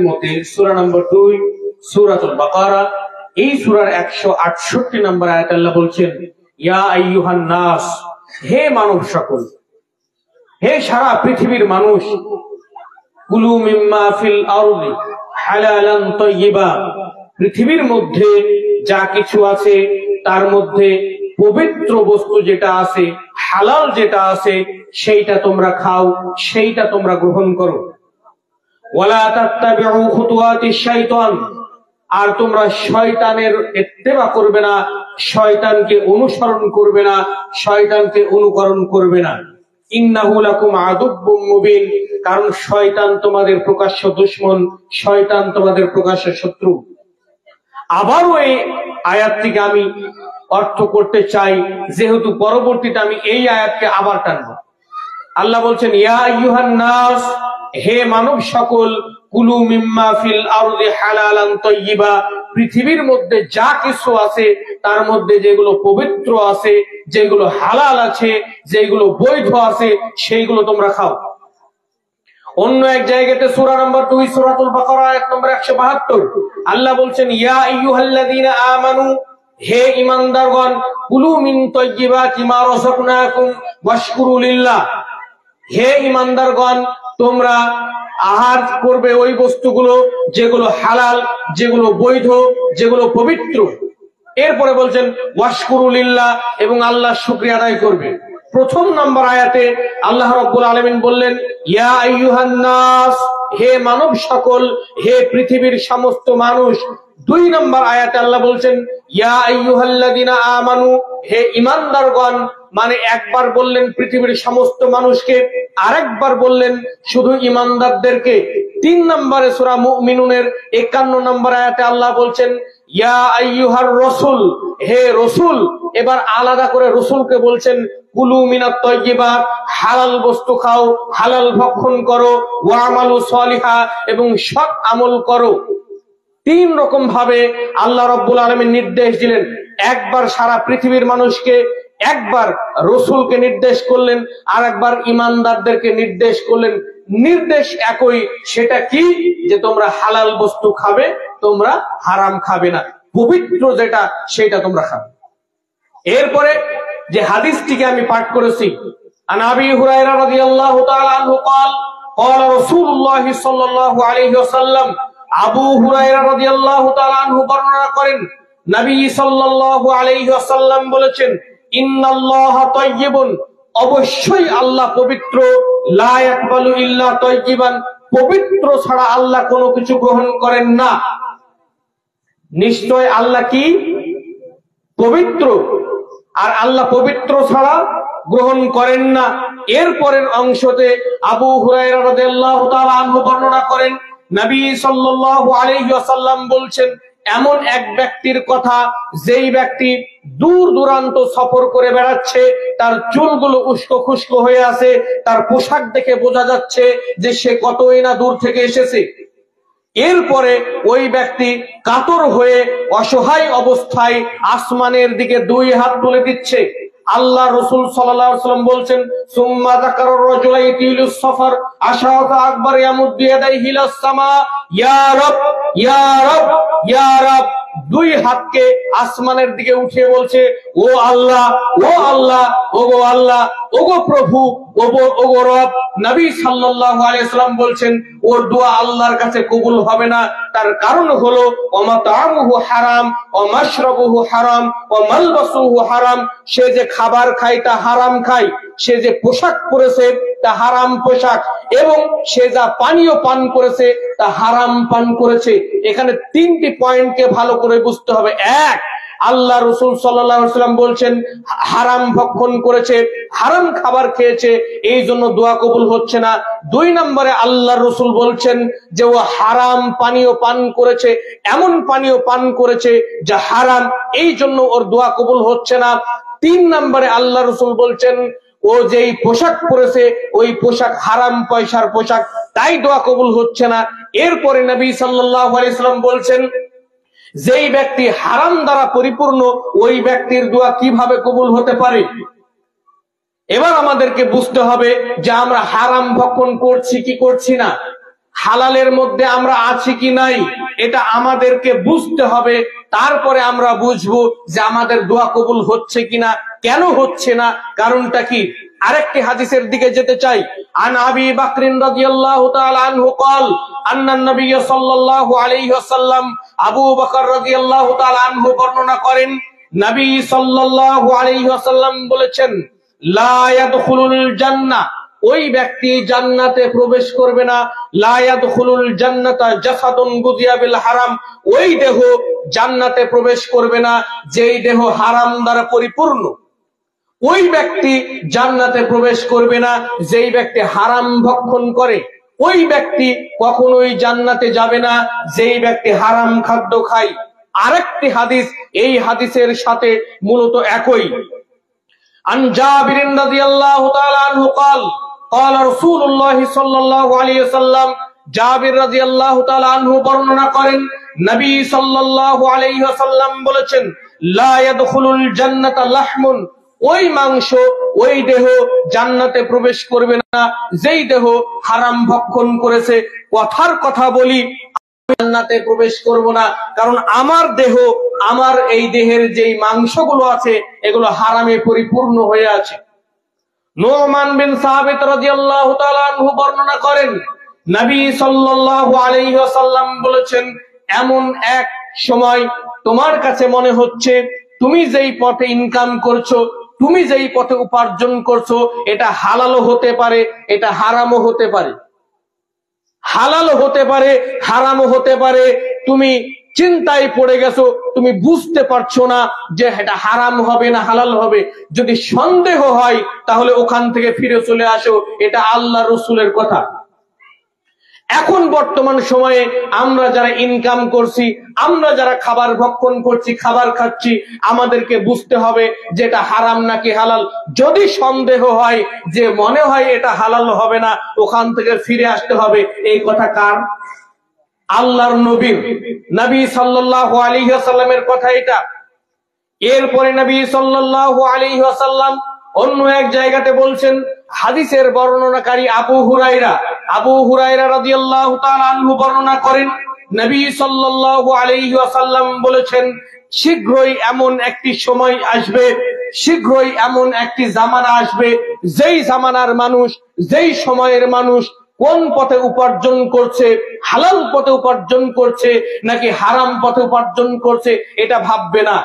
মধ্যে সূরা নম্বর 2 সূরাতুল বাকারা, এই সূরার 168 নম্বর আয়াত আল্লাহ বলছেন, ইয়া আইয়ুহান নাস, হে মানব সকল, হে সারা পৃথিবীর মানুষ, কুলু মিম্মা ফিল আরদি হালালান তাইয়্যিবা, পৃথিবীর মধ্যে যা কিছু আছে তার মধ্যে পবিত্র বস্তু যেটা আছে, হালাল যেটা আছে, সেইটা তোমরা খাও, সেইটা তোমরা গ্রহণ করো। ওয়ালা তাত্তাবিউ খুতুওয়াতিশ শাইতান, আর তোমরা শয়তানের ইত্তেবা করবে না, শয়তানকে অনুসরণ করবে না, শয়তানকে অনুকরণ করবে না। ইন্নাহু লাকুম আদুব্বুম মুবিন, কারণ শয়তান তোমাদের প্রকাশ্য দুশমন, শয়তান তোমাদের প্রকাশ্য শত্রু। আবারও এই আয়াতটিকে আমি অর্থ করতে চাই, যেহেতু পরবর্তীতে আমি এই আয়াতকে আবার টানবো। আল্লাহ বলছেন, ইয়া আইয়ুহান নাস, হে মানব সকল, কুলু মিম্মা ফিল আরদি হালালান তাইয়্যিবা, পৃথিবীর মধ্যে যা কিছু আছে তার মধ্যে যেগুলো পবিত্র আছে, যেগুলো হালাল আছে, যেগুলো বৈধ আছে, সেইগুলো তোমরা খাও। অন্য এক জায়গাতে সূরা নম্বর 2 সূরাতুল বাকারা আয়াত নম্বর 172 আল্লাহ বলছেন, ইয়া আইয়ুহাল্লাযীনা আমানু, হে ঈমানদারগণ, কুলু মিন তাইয়্যিবাতি মা রাযাকনাকুম ওয়াশকুরু লিল্লাহ, হে ঈমানদারগণ, তোমরা আহার করবে ওই বস্তুগুলো যেগুলো হালাল, যেগুলো বৈধ, যেগুলো পবিত্র। এরপরে বলছেন ওয়াশকুরু লিল্লাহ, এবং আল্লাহর শুকরিয়া আদায় করবে। প্রথম নম্বর আয়াতে আল্লাহ রাব্বুল আলামিন বললেন, ইয়া আইয়ুহান নাস, হে মানব সকল, হে পৃথিবীর সমস্ত মানুষ। 2 নম্বর আয়াতে আল্লাহ বলছেন, ইয়া আইয়ুহাল্লাযীনা আমানু, হে ঈমানদারগণ, মানে একবার বললেন পৃথিবীর সমস্ত মানুষকে, আরেকবার বললেন শুধু ঈমানদারদেরকে। 3 নম্বরে সূরা মুমিনুনের 51 নম্বর আয়াতে আল্লাহ বলছেন, ইয়া আইয়ুহার রাসূল, হে রাসূল। এবার আলাদা করে রাসূলকে বলছেন, কুলু মিনাত তাইয়্যিবাত, হালাল বস্তু খাও, হালাল ভক্ষণ করো, ওয়া আমালু সলিহা, এবং সৎ আমল করো। 3 রকম ভাবে আল্লাহ রাব্বুল আলামিন নির্দেশ দিলেন। একবার সারা পৃথিবীর মানুষকে, একবার রাসূলকে নির্দেশ করলেন, আর একবার ঈমানদারদেরকে নির্দেশ করলেন। নির্দেশ একই, সেটা কি? যে তোমরা হালাল বস্তু খাবে, তোমরা হারাম খাবে না, পবিত্র যেটা সেটা তোমরা খাবে। এরপরে যে হাদিসটিকে আমি পাঠ করেছি, আন আবি হুরায়রা রাদিয়াল্লাহু তাআলা আনহু قال قال رسول الله صلى الله عليه وسلم, আবু হুরায়রা রাদিয়াল্লাহু তাআলা আনহু বর্ণনা করেন, নবী সাল্লাল্লাহু আলাইহি ওয়াসাল্লাম বলেছেন, ইন্নাল্লাহা তাইয়্যিবুন, অবশ্যই আল্লাহ পবিত্র, লা ইয়াকবালু ইল্লা তাইয়্যিবান, পবিত্র ছাড়া আল্লাহ কোনো কিছু গ্রহণ করেন না। নিশ্চয় আল্লাহ কি? পবিত্র, আর আল্লাহ পবিত্র ছাড়া গ্রহণ করেন না। এর পরের অংশতে আবু হুরায়রা রাদিয়াল্লাহু তাআলা আনহু বর্ণনা করেন, নবী সাল্লাল্লাহু আলাইহি ওয়াসাল্লাম বলছেন, এমন এক ব্যক্তির কথা, যেই ব্যক্তি দূর দূরান্ত সফর করে বেড়াচ্ছে, তার চুলগুলো উস্কো খুস্কো হয়ে আছে, তার পোশাক দেখে বোঝা যাচ্ছে যে সে কতই না দূর থেকে এসেছে। এরপরে ওই ব্যক্তি কাতর হয়ে অসহায় অবস্থায় আসমানের দিকে 2 হাত তুলে দিচ্ছে। আল্লাহ রাসূল সাল্লাল্লাহু আলাইহি ওয়াসাল্লাম বলছেন, সুম্মা যাকারা রাজুলা ইতিলুস সাফার আশাআতা আকবার ইয়ামুদ্দু ইয়াদাইহি ইলাস সামা, ইয়া রব, ইয়া রব, ইয়া রব। 2 হাতকে আসমানের দিকে উঠিয়ে বলছে, ও আল্লাহ, ও আল্লাহ, ওগো আল্লাহ, ওগো প্রভু, ওগো রব। নবী সাল্লাল্লাহু আলাইহি ওয়াসাল্লাম বলছেন, ওর দোয়া আল্লাহর কাছে কবুল হবে না। তার কারণ হলো, ওমাতামুহু হারাম, ওমাশরাবুহু হারাম, ওমালবাসুহু হারাম। সে যে খাবার খায় তা হারাম খায়, সে যে পোশাক পরেছে তা হারাম পোশাক, এবং সে যা পানীয় পান করেছে তা হারাম পান করেছে। এখানে 3টি পয়েন্টকে ভালো করে বুঝতে হবে। 1, আল্লাহ রাসূল সাল্লাল্লাহু আলাইহি ওয়াসাল্লাম বলছেন হারাম ভক্ষণ করেছে, হারাম খাবার খেয়েছে, এই জন্য দোয়া কবুল হচ্ছে না। 2 নম্বরে আল্লাহ রাসূল বলছেন যে ও হারাম পানীয় পান করেছে, এমন পানীয় পান করেছে যা হারাম, এই জন্য ওর দোয়া কবুল হচ্ছে না। 3 নম্বরে আল্লাহ রাসূল বলছেন ও যেই পোশাক পরেছে ওই পোশাক হারাম পয়সার পোশাক, তাই দোয়া কবুল হচ্ছে না। এরপরে নবী সাল্লাল্লাহু আলাইহি ওয়াসাল্লাম বলছেন, যেই ব্যক্তি হারাম দ্বারা পরিপূর্ণ, ওই ব্যক্তির দোয়া কিভাবে কবুল হতে পারে? এবার আমাদেরকে বুঝতে হবে যে আমরা হারাম ভক্ষণ করছি কি করছি না। হালালের মধ্যে আমরা আছি কি নাই এটা আমাদেরকে বুঝতে হবে। তারপরে আমরা বুঝবো যে আমাদের দোয়া কবুল হচ্ছে কিনা, কেন হচ্ছে না, কারণটা কি। আরেকটি হাদিসের দিকে যেতে চাই। আন আবি বকর রাদিয়াল্লাহু তাআলা আনহু قال ان النبي সাল্লাল্লাহু আলাইহি ওয়াসাল্লাম, আবু বকর রাদিয়াল্লাহু তাআলা আনহু বর্ণনা করেন, নবী সাল্লাল্লাহু আলাইহি ওয়াসাল্লাম বলেছেন, লা ইয়াদখুলুল জান্নাহ, ওই ব্যক্তি জান্নাতে প্রবেশ করবে না। লা ইয়াদখুলুল জান্নাতা জাসাদুন গুযিয়া বিল হারাম, ওই দেহ জান্নাতে প্রবেশ করবে না যেই দেহ হারাম দ্বারা পরিপূর্ণ। ওই ব্যক্তি জান্নাতে প্রবেশ করবে না যেই ব্যক্তি হারাম ভক্ষণ করে। ওই ব্যক্তি কখনোই জান্নাতে যাবে না যেই ব্যক্তি হারাম খাদ্য খায়। আরেকটি হাদিস এই হাদিসের সাথে মূলত একই। আন জাবির রাদিয়াল্লাহু তাআলা আনহু قال قال رسول الله সাল্লাল্লাহু আলাইহি ওয়াসাল্লাম, জাবির রাদিয়াল্লাহু তাআলা আনহু বর্ণনা করেন, নবী সাল্লাল্লাহু আলাইহি ওয়াসাল্লাম বলেছেন, লা ইয়াদখুলুল জান্নাতা লাহমুন, ওই মাংস, ওই দেহ জান্নাতে প্রবেশ করবে না যেই দেহ হারাম ভক্ষণ করেছে। কথার কথা বলি, জান্নাতে প্রবেশ করব না, কারণ আমার দেহ, আমার এই দেহের যেই মাংসগুলো আছে এগুলো হারামে পরিপূর্ণ হয়ে আছে। নুমান বিন সাবিত রাদিয়াল্লাহু তাআলা আনহু বর্ণনা করেন, নবী সাল্লাল্লাহু আলাইহি ওয়াসাল্লাম বলেছেন, এমন এক সময় তোমার কাছে মনে হচ্ছে তুমি যেই পথে ইনকাম করছো, তুমি যেই পথে উপার্জন করছো, এটা হালালও হতে পারে, এটা হারামও হতে পারে। হালালও হতে পারে, হারামও হতে পারে। তুমি চিন্তায় পড়ে গেছো, তুমি বুঝতে পারছো না যে এটা হারাম হবে না হালাল হবে। যদি সন্দেহ হয় তাহলে ওখান থেকে ফিরে চলে আসো, এটা আল্লাহ রসুলের কথা। এখন বর্তমান সময়ে আমরা যারা ইনকাম করছি, আমরা যারা খাবার ভক্ষণ করছি, খাবার খাচ্ছি, আমাদেরকে বুঝতে হবে যে এটা হারাম নাকি হালাল। যদি সন্দেহ হয় যে মনে হয় এটা হালাল হবে না, ওখান থেকে ফিরে আসতে হবে। এই কথা কার? আল্লাহর নবীর, নবী সাল্লাল্লাহু আলাইহি ওয়াসাল্লামের কথা এটা। এরপরে নবী সাল্লাল্লাহু আলাইহি ওয়াসাল্লাম অন্য এক জায়গাতে বলছেন, হাদিসের বর্ণনাকারী আবু হুরায়রা রাদিয়াল্লাহু তাআলা আনহু বর্ণনা করেন, নবী সাল্লাল্লাহু আলাইহি ওয়াসাল্লাম বলেছেন, শীঘ্রই এমন একটি সময় আসবে, শীঘ্রই এমন একটি জামানা আসবে, যেই জামানার মানুষ, যেই সময়ের মানুষ কোন পথে উপার্জন করছে, হালাল পথে উপার্জন করছে নাকি হারাম পথে উপার্জন করছে এটা ভাববে না।